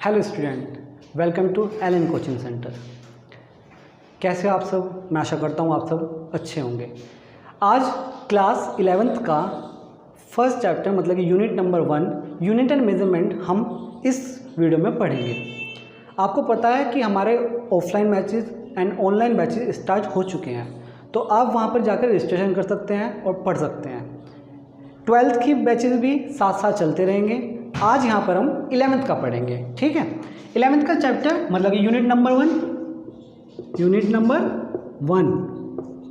Hello student, welcome to Allen coaching centre. कैसे हो आप सब? मैं आशा करता हूँ आप सब अच्छे होंगे। आज क्लास 11th का फर्स्ट चैप्टर मतलब कि unit number 1 unit and measurement हम इस वीडियो में पढ़ेंगे। आपको पता है कि हमारे offline batches and online batches start हो चुके हैं, तो आप वहाँ पर जाकर रजिस्ट्रेशन कर सकते हैं और पढ़ सकते हैं। 12th की बैचेस भी साथ साथ चलते रहेंगे। आज यहाँ पर हम 11th का पढ़ेंगे, ठीक है। 11th का चैप्टर मतलब कि यूनिट नंबर 1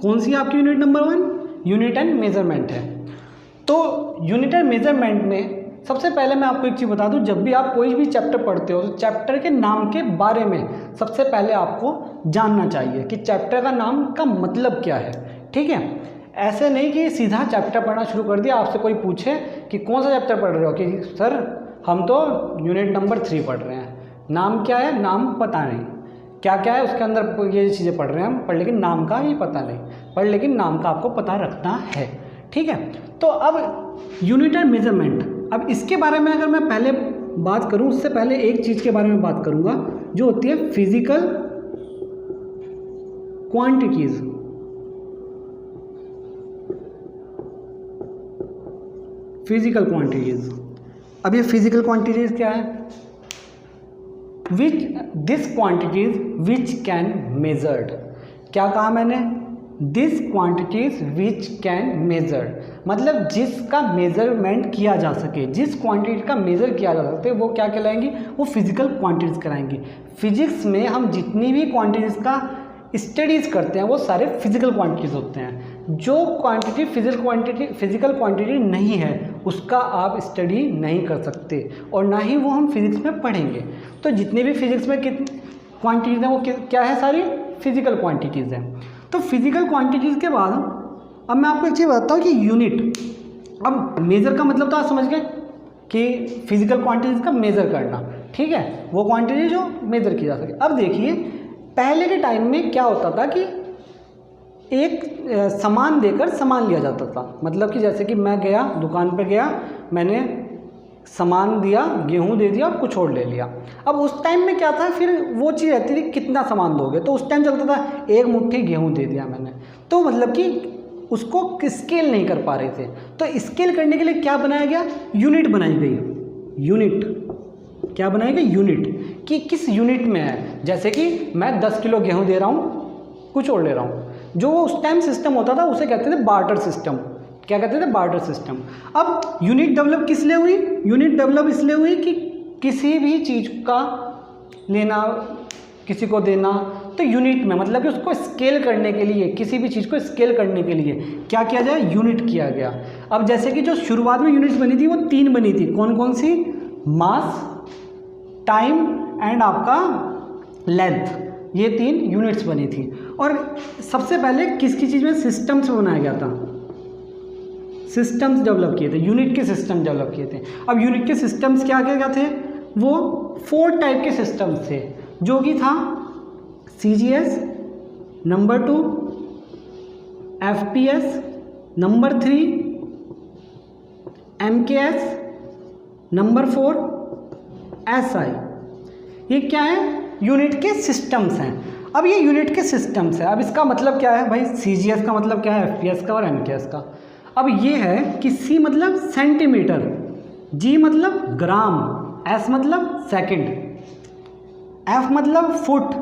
कौन सी आपकी unit number 1? Unit and measurement है। तो यूनिट एंड मेजरमेंट में सबसे पहले मैं आपको एक चीज़ बता दूं, जब भी आप कोई भी चैप्टर पढ़ते हो तो चैप्टर के नाम के बारे में सबसे पहले आपको जानना चाहिए कि चैप्टर का नाम का मतलब क्या है, ठीक है। ऐसे नहीं कि सीधा चैप्टर पढ़ना शुरू कर दिया, आपसे कोई पूछे कि कौन सा चैप्टर पढ़ रहे हो, कि सर हम तो यूनिट नंबर 3 पढ़ रहे हैं, नाम क्या है, नाम पता नहीं, क्या क्या है उसके अंदर ये चीज़ें पढ़ रहे हैं हम, पढ़ लेकिन नाम का ही पता नहीं, पढ़ लेकिन नाम का आपको पता रखना है, ठीक है। तो अब यूनिट एंड मेजरमेंट, अब इसके बारे में अगर मैं पहले बात करूं, उससे पहले एक चीज़ के बारे में बात करूंगा जो होती है फिजिकल क्वांटिटीज़। फिजिकल क्वांटिटीज़, अब ये फिजिकल क्वांटिटीज़ क्या है? This quantities which can measured. क्या कहा मैंने? This quantities which can measured, मतलब जिसका मेजरमेंट किया जा सके, जिस क्वांटिटी का मेज़र किया जा सकते वो क्या कहलाएंगी? वो फिजिकल क्वांटिटीज़ कहलाएंगी। फिजिक्स में हम जितनी भी क्वांटिटीज़ का स्टडीज़ करते हैं वो सारे फिजिकल क्वांटिटीज़ होते हैं। जो क्वांटिटी फिजिकल क्वांटिटी नहीं है उसका आप स्टडी नहीं कर सकते और ना ही वो हम फिजिक्स में पढ़ेंगे। तो जितने भी फिजिक्स में क्वांटिटीज़ हैं वो क्या है? सारी फिजिकल क्वांटिटीज़ हैं। तो फिजिकल क्वांटिटीज़ के बाद अब मैं आपको एक चीज़ बताता हूँ कि यूनिट, अब मेज़र का मतलब तो आप समझ गए कि फिजिकल क्वांटिटीज़ का मेज़र करना, ठीक है, वो क्वांटिटी जो मेज़र की जा सके। अब देखिए पहले के टाइम में क्या होता था कि एक सामान देकर सामान लिया जाता था, मतलब कि जैसे कि मैं गया दुकान पे गया, मैंने सामान दिया, गेहूं दे दिया और कुछ और ले लिया। अब उस टाइम में क्या था, फिर वो चीज़ रहती थी कितना सामान दोगे, तो उस टाइम चलता था एक मुट्ठी गेहूं दे दिया मैंने, तो मतलब कि उसको स्केल नहीं कर पा रहे थे। तो स्केल करने के लिए क्या बनाया गया? यूनिट बनाई गई। यूनिट क्या बनाई गई? यूनिट, कि किस यूनिट में है। जैसे कि मैं 10 किलो गेहूँ दे रहा हूँ, कुछ और ले रहा हूँ, जो उस टाइम सिस्टम होता था उसे कहते थे बार्टर सिस्टम। क्या कहते थे? Barter system. अब यूनिट डेवलप किस लिए हुई? यूनिट डेवलप इसलिए हुई कि किसी भी चीज़ का लेना, किसी को देना, तो यूनिट में मतलब कि उसको स्केल करने के लिए, किसी भी चीज़ को स्केल करने के लिए क्या किया जाए? यूनिट किया गया। अब जैसे कि जो शुरुआत में यूनिट्स बनी थी वो 3 बनी थी, कौन कौन सी? मास, टाइम एंड आपका लेंथ, ये 3 यूनिट्स बनी थी। और सबसे पहले किसकी चीज़ में? सिस्टम्स बनाया गया था, सिस्टम्स डेवलप किए थे, यूनिट के सिस्टम डेवलप किए थे। अब यूनिट के सिस्टम्स क्या क्या थे? वो 4 टाइप के सिस्टम्स थे, जो कि था CGS, number 2 FPS, number 3 MKS, number 4 SI। ये क्या है? यूनिट के सिस्टम्स हैं। अब ये यूनिट के सिस्टम्स है, अब इसका मतलब क्या है भाई? CGS का मतलब क्या है? FPS का और MKS का। अब ये है कि C मतलब सेंटीमीटर, G मतलब ग्राम, S मतलब सेकंड, F मतलब फुट,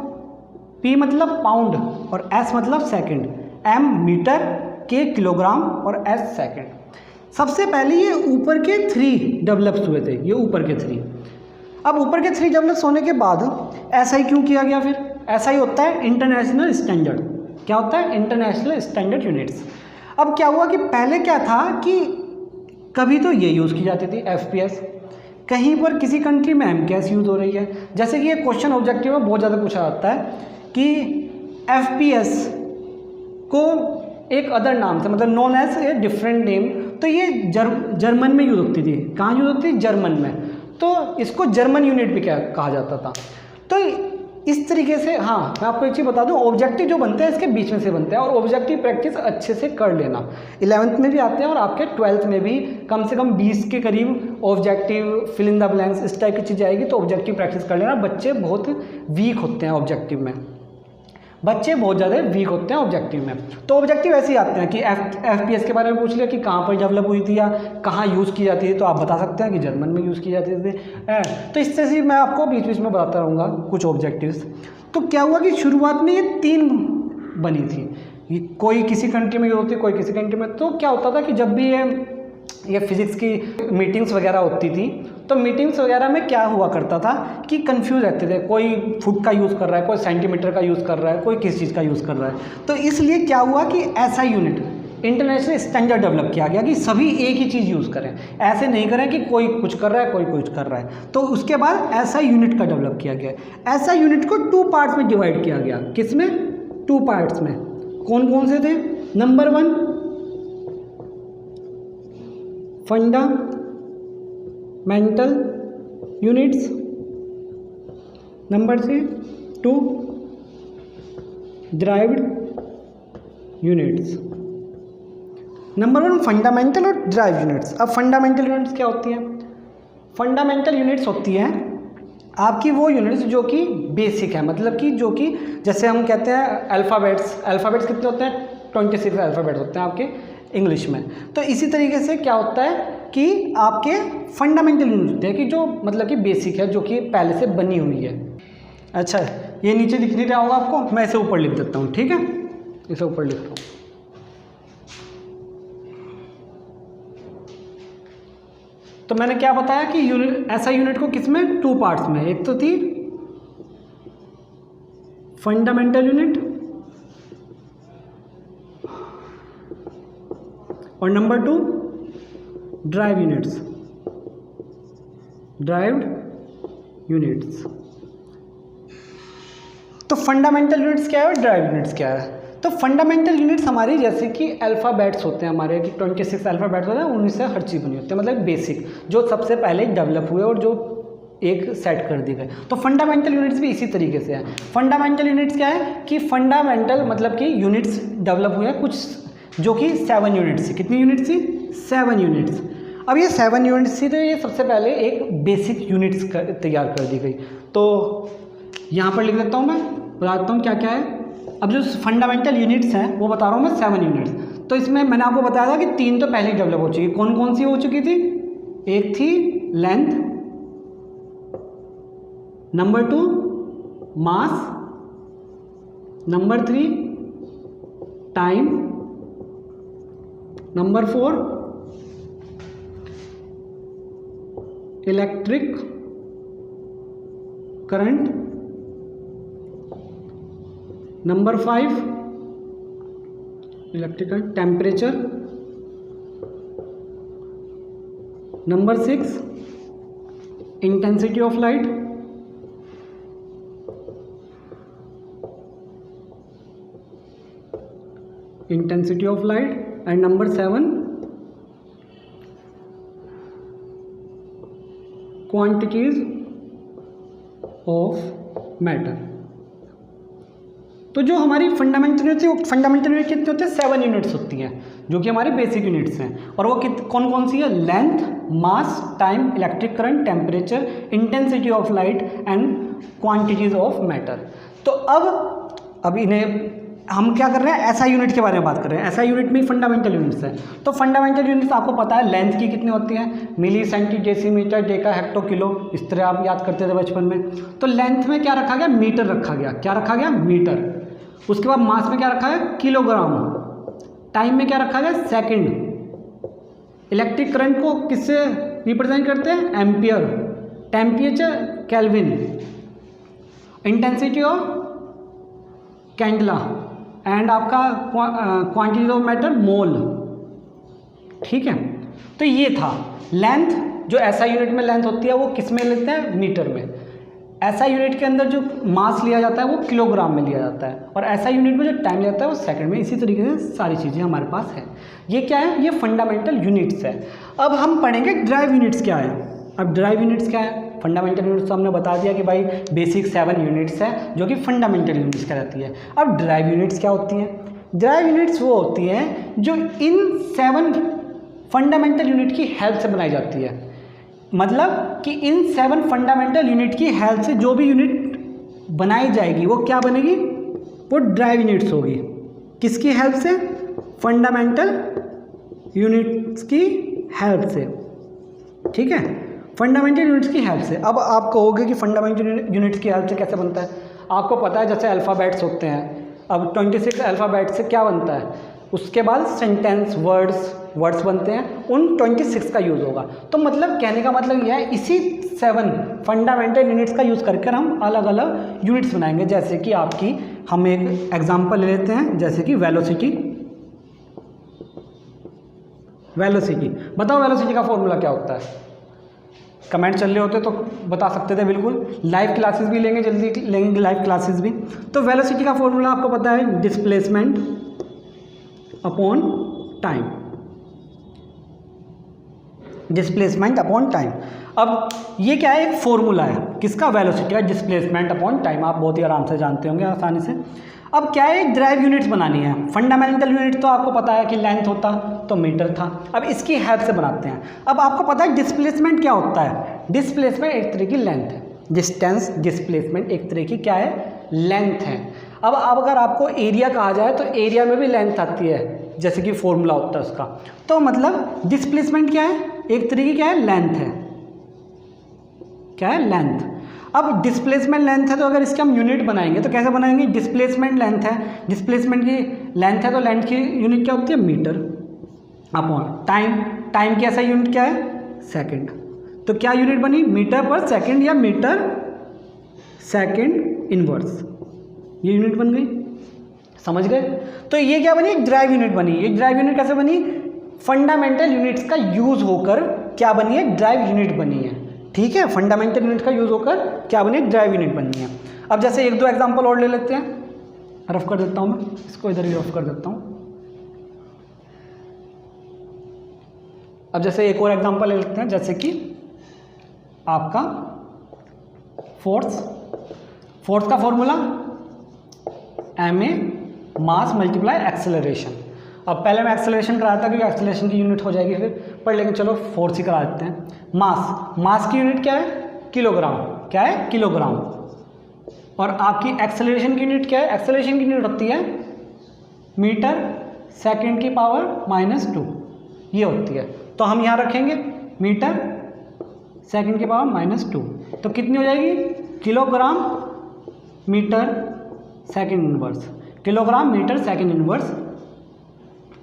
P मतलब पाउंड और S मतलब second, M metre, K kilogram और S सेकंड। सबसे पहले ये ऊपर के 3 डेवलप्स हुए थे, ये ऊपर के 3। अब ऊपर के 3 डेवलप्स होने के बाद SI क्यों किया गया? फिर SI होता है इंटरनेशनल स्टैंडर्ड। क्या होता है? International standard units. अब क्या हुआ कि पहले क्या था कि कभी तो ये यूज़ की जाती थी FPS, कहीं पर किसी कंट्री में MKS यूज़ हो रही है। जैसे कि ये क्वेश्चन ऑब्जेक्टिव में बहुत ज़्यादा पूछा जाता है कि FPS को एक अदर नाम से, मतलब known as a different name, तो ये जर्मन में यूज़ होती थी। कहाँ यूज़ होती थी? जर्मन में। तो इसको जर्मन यूनिट भी क्या कहा जाता था। तो इस तरीके से, हाँ मैं आपको एक चीज़ बता दूं, ऑब्जेक्टिव जो बनते हैं इसके बीच में से बनते हैं, और ऑब्जेक्टिव प्रैक्टिस अच्छे से कर लेना। 11th में भी आते हैं और आपके 12th में भी कम से कम 20 के करीब objective, fill in the blanks, इस टाइप की चीज़ आएगी, तो ऑब्जेक्टिव प्रैक्टिस कर लेना। बच्चे बहुत वीक होते हैं ऑब्जेक्टिव में, बच्चे बहुत ज़्यादा वीक होते हैं ऑब्जेक्टिव में। तो ऑब्जेक्टिव ऐसे ही आते हैं कि FPS के बारे में पूछ लिया कि कहाँ पर डेवलप हुई थी या कहाँ यूज़ की जाती है, तो आप बता सकते हैं कि जर्मन में यूज़ की जाती थी। तो इससे से मैं आपको बीच बीच में बताता रहूँगा कुछ ऑब्जेक्टिव्स। तो क्या हुआ कि शुरुआत में ये 3 बनी थी, कोई किसी कंट्री में यूज़ होती है, कोई किसी कंट्री में। तो क्या होता था कि जब भी ये फिज़िक्स की मीटिंग्स वगैरह होती थी, तो मीटिंग्स वगैरह में क्या हुआ करता था कि कंफ्यूज रहते थे, कोई फुट का यूज़ कर रहा है, कोई सेंटीमीटर का यूज़ कर रहा है, कोई किस चीज़ का यूज़ कर रहा है। तो इसलिए क्या हुआ कि ऐसा यूनिट इंटरनेशनल स्टैंडर्ड डेवलप किया गया कि सभी एक ही चीज़ यूज़ करें, ऐसे नहीं करें कि कोई कुछ कर रहा है कोई कुछ कर रहा है। तो उसके बाद ऐसा यूनिट का डेवलप किया गया। ऐसा यूनिट को 2 पार्ट्स में डिवाइड किया गया। किसमें? 2 पार्ट्स में। कौन कौन से थे? Number 1 fundamental units, number 2 derived units. Number 1 fundamental और डिराइव यूनिट्स। अब फंडामेंटल यूनिट्स क्या होती हैं? फंडामेंटल यूनिट्स होती हैं आपकी वो यूनिट्स जो कि बेसिक है, मतलब कि जो कि जैसे हम कहते हैं अल्फ़ाबेट्स कितने होते हैं? 26 अल्फ़ाबेट्स होते हैं आपके इंग्लिश में। तो इसी तरीके से क्या होता है कि आपके फंडामेंटल यूनिट्स होते हैं कि जो मतलब कि बेसिक है, जो कि पहले से बनी हुई है। अच्छा, ये नीचे दिख नहीं रहा होगा आपको, मैं इसे ऊपर लिख देता हूँ, ठीक है? इसे ऊपर लिखता हूँ। तो मैंने क्या बताया कि ऐसा यूनिट को किसमें? 2 पार्ट्स में। एक तो थी फंडामेंटल यूनिट और नंबर 2 ड्राइव्ड यूनिट्स। तो फंडामेंटल यूनिट्स क्या है और ड्राइव्ड यूनिट्स क्या है? तो फंडामेंटल यूनिट्स हमारी जैसे कि अल्फ़ाबेट्स होते हैं हमारे, कि 26 अल्फ़ाबेट्स होते हैं, उन्हीं से हर चीज़ बनी होती है, मतलब बेसिक जो सबसे पहले डेवलप हुए और जो एक सेट कर दी गए। तो फंडामेंटल यूनिट्स भी इसी तरीके से है। फंडामेंटल यूनिट्स क्या है कि फंडामेंटल मतलब कि यूनिट्स डेवलप हुए कुछ जो कि 7 यूनिट्स थी। कितनी यूनिट्स थी? 7 यूनिट्स। अब ये 7 यूनिट्स थी, तो ये सबसे पहले एक बेसिक यूनिट्स तैयार कर दी गई। तो यहाँ पर लिख देता हूँ, मैं बताता हूँ क्या क्या है। अब जो फंडामेंटल यूनिट्स हैं वो बता रहा हूँ मैं, 7 यूनिट्स। तो इसमें मैंने आपको बताया था कि 3 तो पहले ही डेवलप हो चुकी। कौन कौन सी हो चुकी थी? एक थी length, number 2 mass, number 3 time, number 4 electric current, number 5 electrical temperature, number 6 intensity of light, and number 7 quantities of matter. तो जो हमारी फंडामेंटल यूनिट्स है, फंडामेंटल यूनिट कितनी होती है? 7 यूनिट्स होती हैं जो कि हमारी बेसिक यूनिट्स हैं। और वो कौन कौन सी है? Length, mass, time, electric current, temperature, intensity of light and quantities of matter. तो अब इन्हें हम क्या कर रहे हैं? ऐसा यूनिट के बारे में बात कर रहे हैं। ऐसा यूनिट में फंडामेंटल यूनिट्स है। तो फंडामेंटल यूनिट्स आपको पता है लेंथ की कितनी होती है? Milli, centi, decimetre, deca, hecto, kilo, इस तरह आप याद करते थे बचपन में। तो लेंथ में क्या रखा गया? मीटर रखा गया। क्या रखा गया? मीटर। उसके बाद मास में क्या रखा है? किलोग्राम। टाइम में क्या रखा गया? सेकंड। इलेक्ट्रिक करंट को किससे रिप्रेजेंट करते हैं? Ampere. Temperature kelvin. Intensity of candela and आपका क्वांटिटी ऑफ मैटर मोल। ठीक है, तो ये था लेंथ। जो ऐसा यूनिट में लेंथ होती है वो किस में लेते हैं? मीटर में। ऐसा यूनिट के अंदर जो मास लिया जाता है वो किलोग्राम में लिया जाता है, और ऐसा यूनिट में जो टाइम लगता है वो सेकंड में। इसी तरीके से सारी चीज़ें हमारे पास है। ये क्या है? ये फंडामेंटल यूनिट्स है। अब हम पढ़ेंगे ड्राइव यूनिट्स क्या है। अब ड्राइव यूनिट्स क्या है? फंडामेंटल यूनिट्स तो हमने बता दिया कि भाई बेसिक 7 यूनिट्स है जो कि फंडामेंटल यूनिट्स कहलाती है। अब ड्राइव यूनिट्स क्या होती हैं? ड्राइव यूनिट्स वो होती हैं जो इन 7 फंडामेंटल यूनिट की हेल्प से बनाई जाती है। मतलब कि इन 7 फंडामेंटल यूनिट की हेल्प से जो भी यूनिट बनाई जाएगी वो क्या बनेगी? वो ड्राइव यूनिट्स होगी। किसकी हेल्प से? फंडामेंटल यूनिट्स की हेल्प से। ठीक है, फंडामेंटल यूनिट्स की हेल्प से। अब आप कहोगे कि फंडामेंटल यूनिट्स की हेल्प से कैसे बनता है? आपको पता है जैसे अल्फ़ाबेट्स होते हैं, अब 26 अल्फ़ाबेट से क्या बनता है? उसके बाद सेंटेंस वर्ड्स बनते हैं, उन 26 का यूज़ होगा। तो मतलब कहने का मतलब यह है इसी 7 फंडामेंटल यूनिट्स का यूज़ करके हम अलग अलग यूनिट्स बनाएंगे। जैसे कि आपकी हम एक एग्जांपल ले लेते हैं, जैसे कि वेलोसिटी। बताओ वेलोसिटी का फॉर्मूला क्या होता है? कमेंट चल रहे होते तो बता सकते थे बिल्कुल। लाइव क्लासेस भी लेंगे, जल्दी लेंगे लाइव क्लासेस भी। तो वेलोसिटी का फॉर्मूला आपको पता है, displacement upon time. Displacement upon time. अब ये क्या है? एक फॉर्मूला है किसका? वेलोसिटी का, डिस्प्लेसमेंट अपॉन टाइम। आप बहुत ही आराम से जानते होंगे आसानी से। अब क्या है? ड्राइव यूनिट्स बनानी है। फंडामेंटल यूनिट तो आपको पता है कि लेंथ होता तो मीटर था। अब इसकी हेल्प से बनाते हैं। अब आपको पता है डिस्प्लेसमेंट क्या होता है? डिस्प्लेसमेंट एक तरह की लेंथ है। डिस्टेंस डिस्प्लेसमेंट एक तरह की क्या है? लेंथ है। अब अगर आपको एरिया कहा जाए तो एरिया में भी लेंथ आती है, जैसे कि फॉर्मूला होता है उसका। तो मतलब डिस्प्लेसमेंट क्या है? एक तरह की क्या है? लेंथ है। क्या है? लेंथ। अब डिस्प्लेसमेंट लेंथ है तो अगर इसके हम यूनिट बनाएंगे तो कैसे बनाएंगे? डिस्प्लेसमेंट लेंथ है, डिस्प्लेसमेंट की लेंथ है तो लेंथ की यूनिट क्या होती है? Metre upon time. टाइम की ऐसा यूनिट क्या है? सेकंड। तो क्या यूनिट बनी? मीटर पर सेकंड या मीटर सेकंड इनवर्स, ये यूनिट बन गई। समझ गए? तो ये क्या बनी? एक ड्राइव यूनिट बनी। ये ड्राइव यूनिट कैसे बनी? फंडामेंटल यूनिट्स का यूज होकर क्या बनी है? ड्राइव यूनिट बनी है। ठीक है, फंडामेंटल यूनिट का यूज होकर क्या बनी? ड्राइव यूनिट बनी है। अब जैसे एक दो एग्जांपल और ले लेते हैं, रफ कर देता हूं मैं इसको, इधर ही रफ कर देता हूं। अब जैसे एक और एग्जांपल ले लेते हैं, जैसे कि आपका फोर्स का फॉर्मूला ma मास मल्टीप्लाई एक्सेलरेशन। अब पहले मैं एक्सेलरेशन कराया था क्योंकि एक्सेलरेशन की यूनिट हो जाएगी फिर पर, लेकिन चलो फोर्स ही करा देते हैं। मास की यूनिट क्या है? किलोग्राम। क्या है? किलोग्राम। और आपकी एक्सेलरेशन की यूनिट क्या है? एक्सेलरेशन की यूनिट होती है मीटर सेकंड की पावर -2, ये होती है। तो हम यहाँ रखेंगे मीटर सेकंड की पावर -2, तो कितनी हो जाएगी? Kilogram metre second inverse. Kilogram metre second inverse,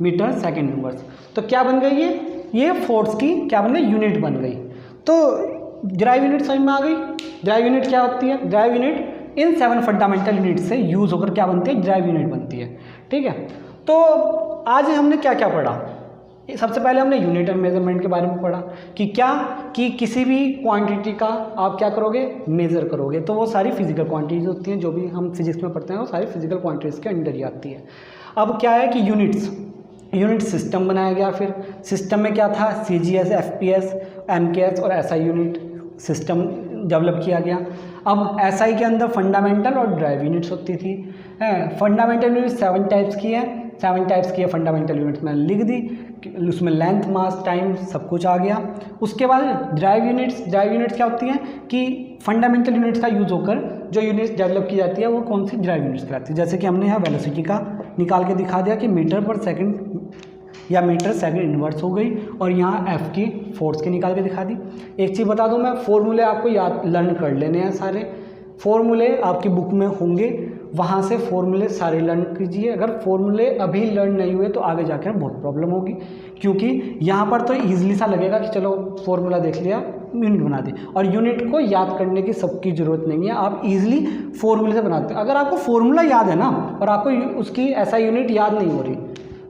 metre second inverse. तो क्या बन गई? ये फोर्स की क्या बन गई? यूनिट बन गई। तो ड्राइव यूनिट समझ में आ गई। ड्राइव यूनिट क्या होती है? Drive unit in 7 fundamental unit से यूज होकर क्या बनती है? ड्राइव यूनिट बनती है। ठीक है, तो आज हमने क्या क्या पढ़ा? सबसे पहले हमने यूनिट एंड मेजरमेंट के बारे में पढ़ा कि क्या कि किसी भी क्वांटिटी का आप क्या करोगे? मेज़र करोगे। तो वो सारी फिजिकल क्वांटिटीज होती हैं, जो भी हम फिजिक्स में पढ़ते हैं वो सारी फिजिकल क्वांटिटीज़ के अंडर ही आती है। अब क्या है कि यूनिट सिस्टम बनाया गया। फिर सिस्टम में क्या था? CGS, FPS, MKS और SI यूनिट सिस्टम डेवलप किया गया। अब SI के अंदर फंडामेंटल और ड्राइव यूनिट्स होती थी। फंडामेंटल यूनिट 7 टाइप्स की है। 7 टाइप्स की है फंडामेंटल यूनिट्स मैंने लिख दी, उसमें लेंथ मास टाइम सब कुछ आ गया। उसके बाद ड्राइव यूनिट्स क्या होती हैं कि फंडामेंटल यूनिट्स का यूज होकर जो यूनिट्स डेवलप की जाती है वो कौन सी? ड्राइव यूनिट्स कहलाती है। जैसे कि हमने यहाँ वेलोसिटी का निकाल के दिखा दिया कि मीटर पर सेकंड या मीटर सेकंड इनवर्स हो गई, और यहाँ F की फोर्स की निकाल के दिखा दी। एक चीज़ बता दूँ मैं, फॉर्मूले आपको याद लर्न कर लेने हैं। सारे फॉर्मूले आपकी बुक में होंगे, वहाँ से फॉर्मूले सारे लर्न कीजिए। अगर फॉर्मूले अभी लर्न नहीं हुए तो आगे जाकर बहुत प्रॉब्लम होगी, क्योंकि यहाँ पर तो ईजिली सा लगेगा कि चलो फॉर्मूला देख लिया, यूनिट बना दी। और यूनिट को याद करने की सबकी ज़रूरत नहीं है, आप इजीली फॉर्मूले से बनाते हैं। अगर आपको फॉर्मूला याद है ना और आपको उसकी ऐसा यूनिट याद नहीं हो रही,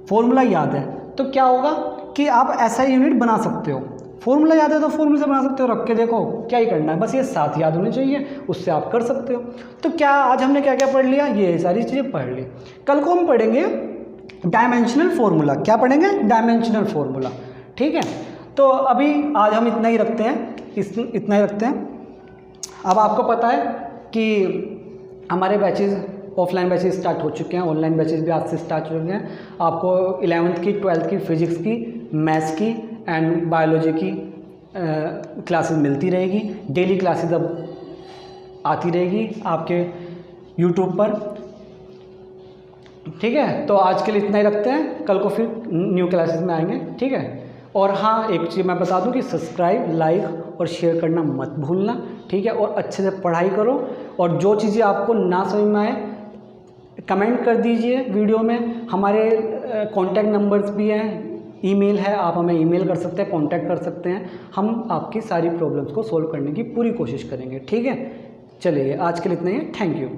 फॉर्मूला याद है, तो क्या होगा कि आप ऐसा यूनिट बना सकते हो। फॉर्मूला याद है तो फॉर्मूले से बना सकते हो, रख के देखो, क्या ही करना है, बस ये साथ याद होने चाहिए, उससे आप कर सकते हो। तो क्या आज हमने क्या क्या पढ़ लिया? ये सारी चीज़ें पढ़ ली। कल को हम पढ़ेंगे डायमेंशनल फार्मूला। क्या पढ़ेंगे? Dimensional formula. ठीक है, तो अभी आज हम इतना ही रखते हैं, इतना ही रखते हैं। अब आपको पता है कि हमारे बैचेस, ऑफलाइन बैचेस स्टार्ट हो चुके हैं, ऑनलाइन बैचेस भी आज से स्टार्ट हो चुके हैं। आपको 11th की, 12th की, फिजिक्स की, मैथ्स की एंड बायोलॉजी की क्लासेस मिलती रहेगी। डेली क्लासेस अब आती रहेगी आपके यूट्यूब पर। ठीक है, तो आज के लिए इतना ही रखते हैं, कल को फिर न्यू क्लासेस में आएंगे। ठीक है, और हाँ एक चीज़ मैं बता दूं कि सब्सक्राइब, लाइक और शेयर करना मत भूलना। ठीक है, और अच्छे से पढ़ाई करो, और जो चीज़ें आपको ना समझ में आए कमेंट कर दीजिए वीडियो में। हमारे कॉन्टैक्ट नंबर्स भी हैं, ईमेल है, आप हमें ईमेल कर सकते हैं, कांटेक्ट कर सकते हैं। हम आपकी सारी प्रॉब्लम्स को सॉल्व करने की पूरी कोशिश करेंगे। ठीक है, चलिए आज के लिए इतना ही है। Thank you.